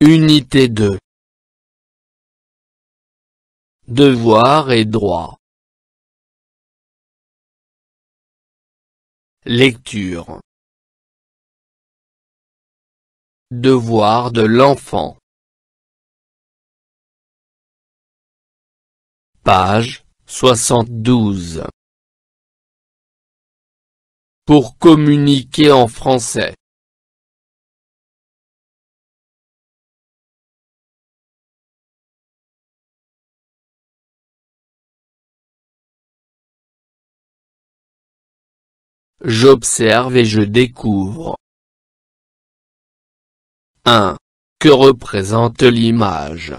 Unité 2. Devoir et droit. Lecture. Devoir de l'enfant. Page 72. Pour communiquer en français. J'observe et je découvre. 1. Que représente l'image?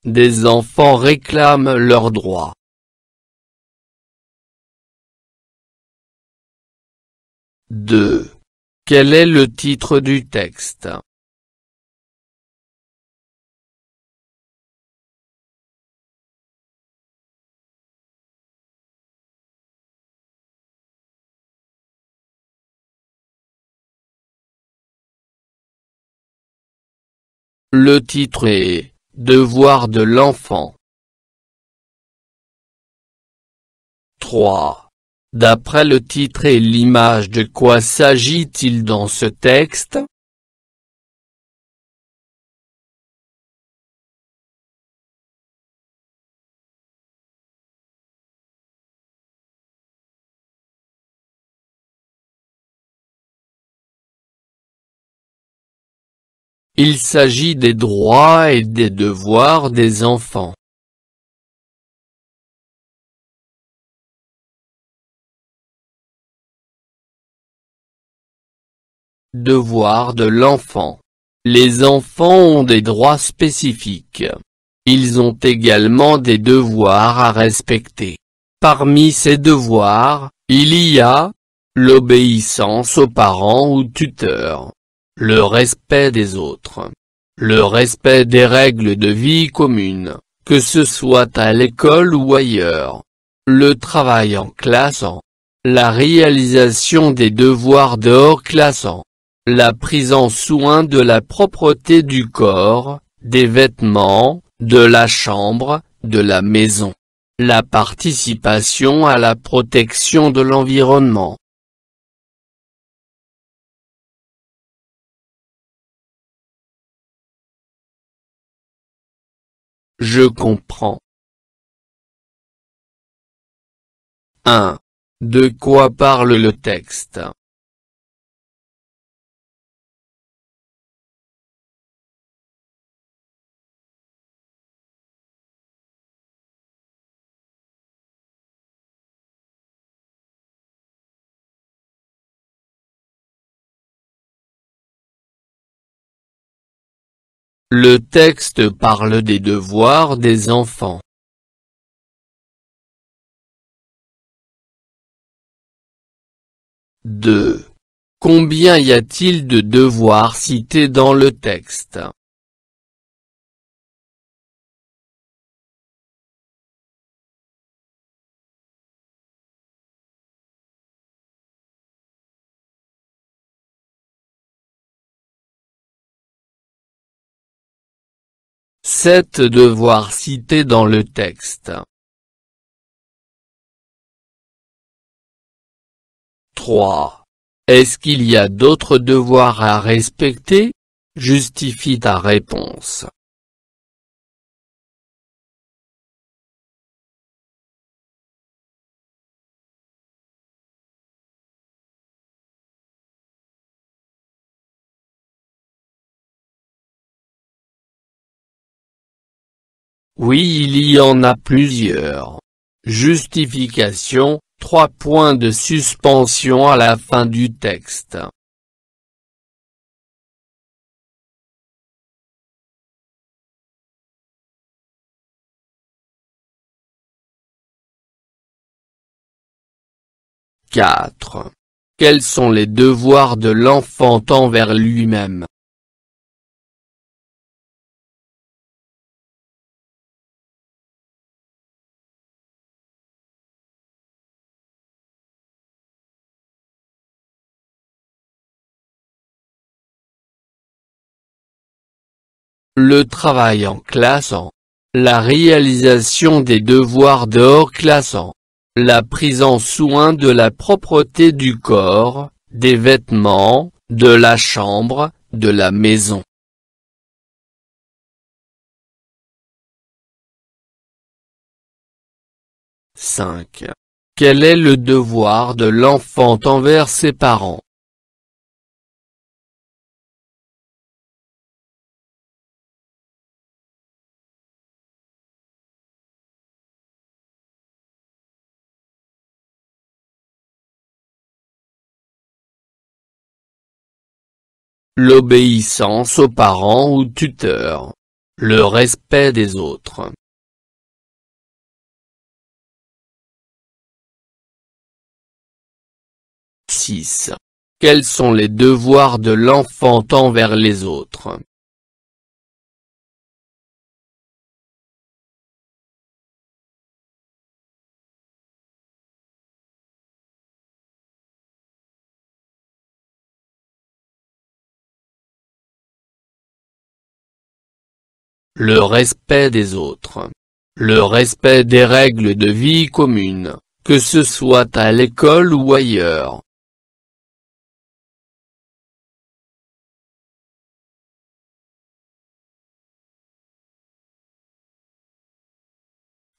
Des enfants réclament leurs droits. 2. Quel est le titre du texte? Le titre est « Devoir de l'enfant ». 3. D'après le titre et l'image, de quoi s'agit-il dans ce texte? Il s'agit des droits et des devoirs des enfants. Devoir de l'enfant. Les enfants ont des droits spécifiques. Ils ont également des devoirs à respecter. Parmi ces devoirs, il y a l'obéissance aux parents ou tuteurs, le respect des autres, le respect des règles de vie commune, que ce soit à l'école ou ailleurs, le travail en classe, la réalisation des devoirs de hors classe, la prise en soin de la propreté du corps, des vêtements, de la chambre, de la maison, la participation à la protection de l'environnement. Je comprends. 1. De quoi parle le texte? Le texte parle des devoirs des enfants. 2. Combien y a-t-il de devoirs cités dans le texte? Sept devoirs cités dans le texte. 3. Est-ce qu'il y a d'autres devoirs à respecter? Justifie ta réponse. Oui, il y en a plusieurs. Justification, 3 points de suspension à la fin du texte. « 4. Quels sont les devoirs de l'enfant envers lui-même? le travail en classant, la réalisation des devoirs dehors classant, la prise en soin de la propreté du corps, des vêtements, de la chambre, de la maison. « 5. Quel est le devoir de l'enfant envers ses parents? L'obéissance aux parents ou tuteurs. Le respect des autres. « 6. Quels sont les devoirs de l'enfant envers les autres? Le respect des autres. Le respect des règles de vie commune, que ce soit à l'école ou ailleurs.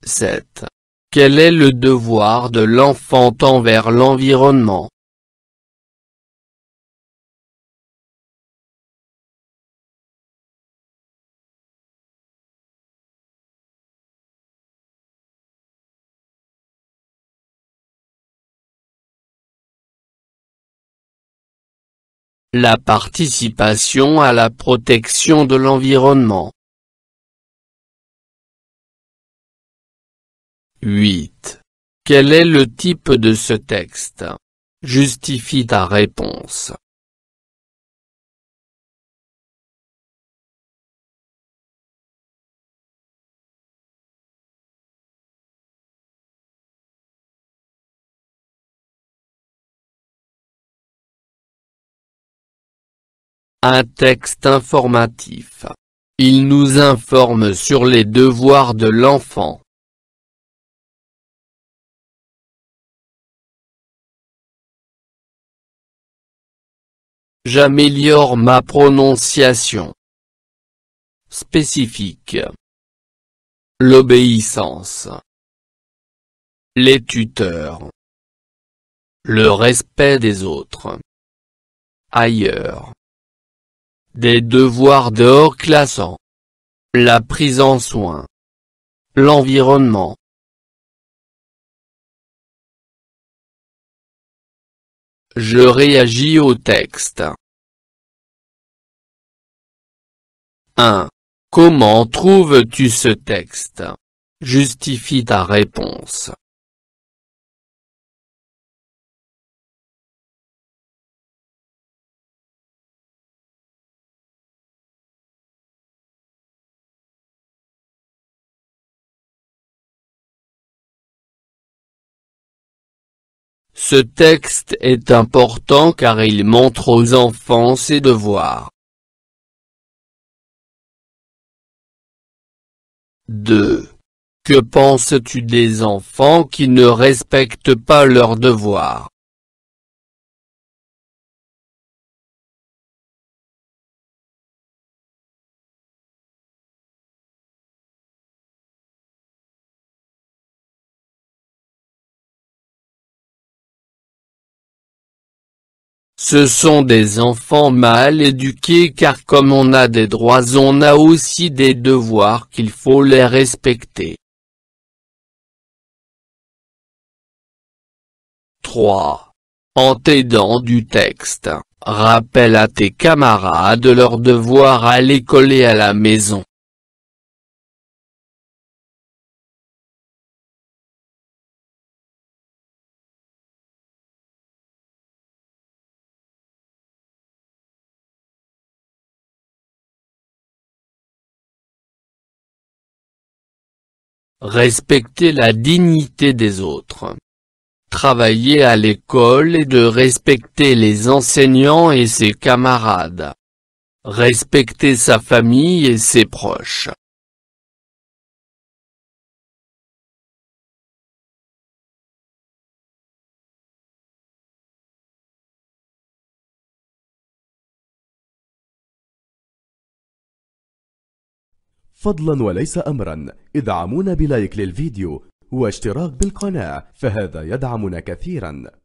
« 7. Quel est le devoir de l'enfant envers l'environnement? La participation à la protection de l'environnement. 8. Quel est le type de ce texte? Justifie ta réponse. Un texte informatif. Il nous informe sur les devoirs de l'enfant. J'améliore ma prononciation. Spécifique. L'obéissance. Les tuteurs. Le respect des autres. Ailleurs. Des devoirs dehors classant. La prise en soin. L'environnement. Je réagis au texte. 1. Comment trouves-tu ce texte? Justifie ta réponse. Ce texte est important car il montre aux enfants ses devoirs. 2. Que penses-tu des enfants qui ne respectent pas leurs devoirs? Ce sont des enfants mal éduqués car comme on a des droits on a aussi des devoirs qu'il faut les respecter. 3. En t'aidant du texte, rappelle à tes camarades leurs devoirs à l'école et à la maison. Respecter la dignité des autres. Travailler à l'école et de respecter les enseignants et ses camarades. Respecter sa famille et ses proches. فضلا وليس أمرا ادعمونا بلايك للفيديو واشتراك بالقناة، فهذا يدعمنا كثيرا.